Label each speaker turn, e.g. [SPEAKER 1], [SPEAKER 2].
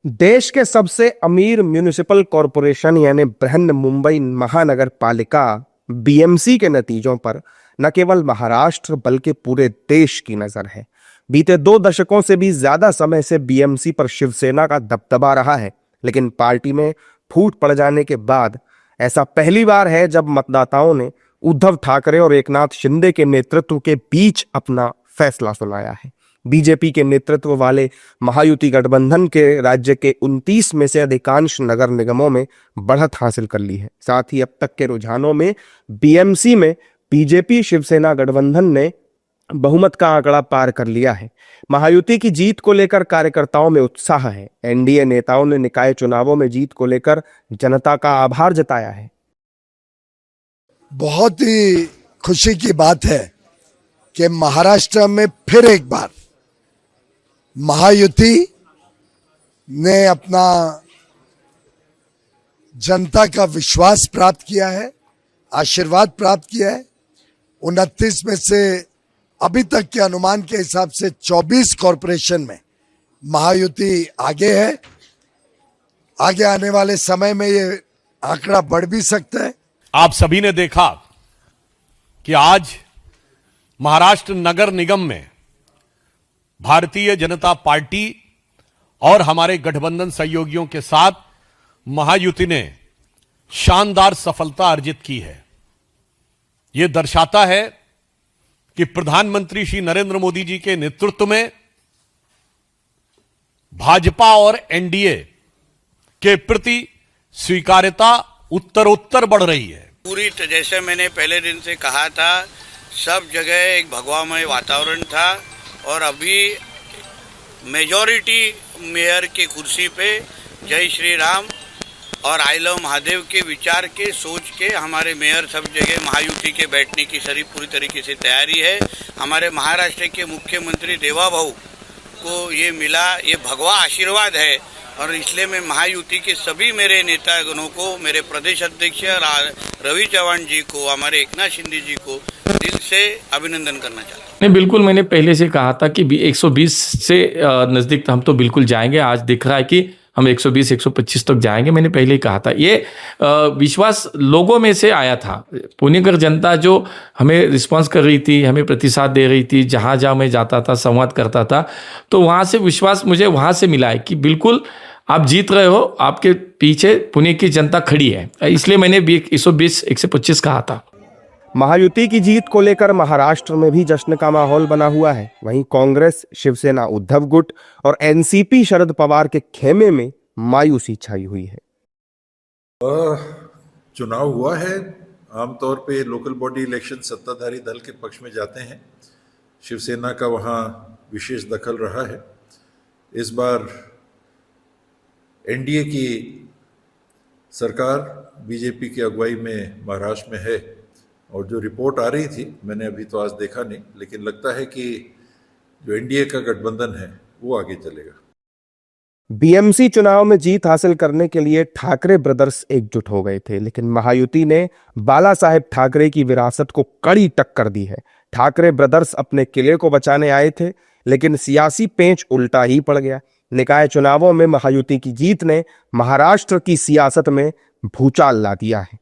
[SPEAKER 1] देश के सबसे अमीर म्युनिसिपल कॉरपोरेशन यानी बृहन्मुंबई महानगर पालिका बीएमसी के नतीजों पर न केवल महाराष्ट्र बल्कि पूरे देश की नजर है। बीते 2 दशकों से भी ज्यादा समय से बीएमसी पर शिवसेना का दबदबा रहा है, लेकिन पार्टी में फूट पड़ जाने के बाद ऐसा पहली बार है जब मतदाताओं ने उद्धव ठाकरे और एकनाथ शिंदे के नेतृत्व के बीच अपना फैसला सुनाया है। बीजेपी के नेतृत्व वाले महायुति गठबंधन के राज्य के 29 में से अधिकांश नगर निगमों में बढ़त हासिल कर ली है। साथ ही अब तक के रुझानों में बीएमसी में बीजेपी शिवसेना गठबंधन ने बहुमत का आंकड़ा पार कर लिया है। महायुति की जीत को लेकर कार्यकर्ताओं में उत्साह है। एनडीए नेताओं ने निकाय चुनावों में जीत को लेकर जनता का आभार जताया है।
[SPEAKER 2] बहुत ही खुशी की बात है कि महाराष्ट्र में फिर एक बार महायुति ने अपना जनता का विश्वास प्राप्त किया है, आशीर्वाद प्राप्त किया है। 29 में से अभी तक के अनुमान के हिसाब से 24 कॉरपोरेशन में महायुति आगे है। आगे आने वाले समय में ये आंकड़ा बढ़ भी सकता है।
[SPEAKER 3] आप सभी ने देखा कि आज महाराष्ट्र नगर निगम में भारतीय जनता पार्टी और हमारे गठबंधन सहयोगियों के साथ महायुति ने शानदार सफलता अर्जित की है। यह दर्शाता है कि प्रधानमंत्री श्री नरेंद्र मोदी जी के नेतृत्व में भाजपा और एनडीए के प्रति स्वीकार्यता उत्तरोत्तर बढ़ रही है।
[SPEAKER 4] पूरी जैसे मैंने पहले दिन से कहा था, सब जगह एक भगवामय वातावरण था और अभी मेजॉरिटी मेयर की कुर्सी पे जय श्री राम और आई लव महादेव के विचार के सोच के हमारे मेयर सब जगह महायुति के बैठने की सारी पूरी तरीके से तैयारी है। हमारे महाराष्ट्र के मुख्यमंत्री देवाभाऊ को ये मिला, ये भगवा आशीर्वाद है और इसलिए मैं महायुति के सभी मेरे नेतागणों को, मेरे प्रदेश अध्यक्ष रवि चौहान जी को, हमारे एकनाथ शिंदे जी को दिल से अभिनंदन करना चाहता हूँ।
[SPEAKER 5] नहीं, बिल्कुल मैंने पहले से कहा था कि 120 से नज़दीक हम तो बिल्कुल जाएंगे। आज दिख रहा है कि हम 120-125 तक जाएंगे। मैंने पहले ही कहा था। ये विश्वास लोगों में से आया था। पुणेकर जनता जो हमें रिस्पांस कर रही थी, हमें प्रतिसाद दे रही थी, जहाँ जहाँ मैं जाता था, संवाद करता था, तो वहाँ से विश्वास मुझे वहाँ से मिला है कि बिल्कुल आप जीत रहे हो, आपके पीछे पुणे की जनता खड़ी है। इसलिए मैंने 120-125 कहा था।
[SPEAKER 1] महायुति की जीत को लेकर महाराष्ट्र में भी जश्न का माहौल बना हुआ है। वहीं कांग्रेस, शिवसेना उद्धव गुट और एनसीपी शरद पवार के खेमे में मायूसी छाई हुई है।
[SPEAKER 6] चुनाव हुआ है, आमतौर पे लोकल बॉडी इलेक्शन सत्ताधारी दल के पक्ष में जाते हैं। शिवसेना का वहाँ विशेष दखल रहा है। इस बार एनडीए की सरकार बीजेपी की अगुवाई में महाराष्ट्र में है और जो रिपोर्ट आ रही थी, मैंने अभी तो आज देखा नहीं, लेकिन लगता है कि जो एनडीए का गठबंधन है वो आगे चलेगा।
[SPEAKER 1] बीएमसी चुनाव में जीत हासिल करने के लिए ठाकरे ब्रदर्स एकजुट हो गए थे, लेकिन महायुति ने बाला साहेब ठाकरे की विरासत को कड़ी टक्कर दी है। ठाकरे ब्रदर्स अपने किले को बचाने आए थे, लेकिन सियासी पेंच उल्टा ही पड़ गया। निकाय चुनावों में महायुति की जीत ने महाराष्ट्र की सियासत में भूचाल ला दिया है।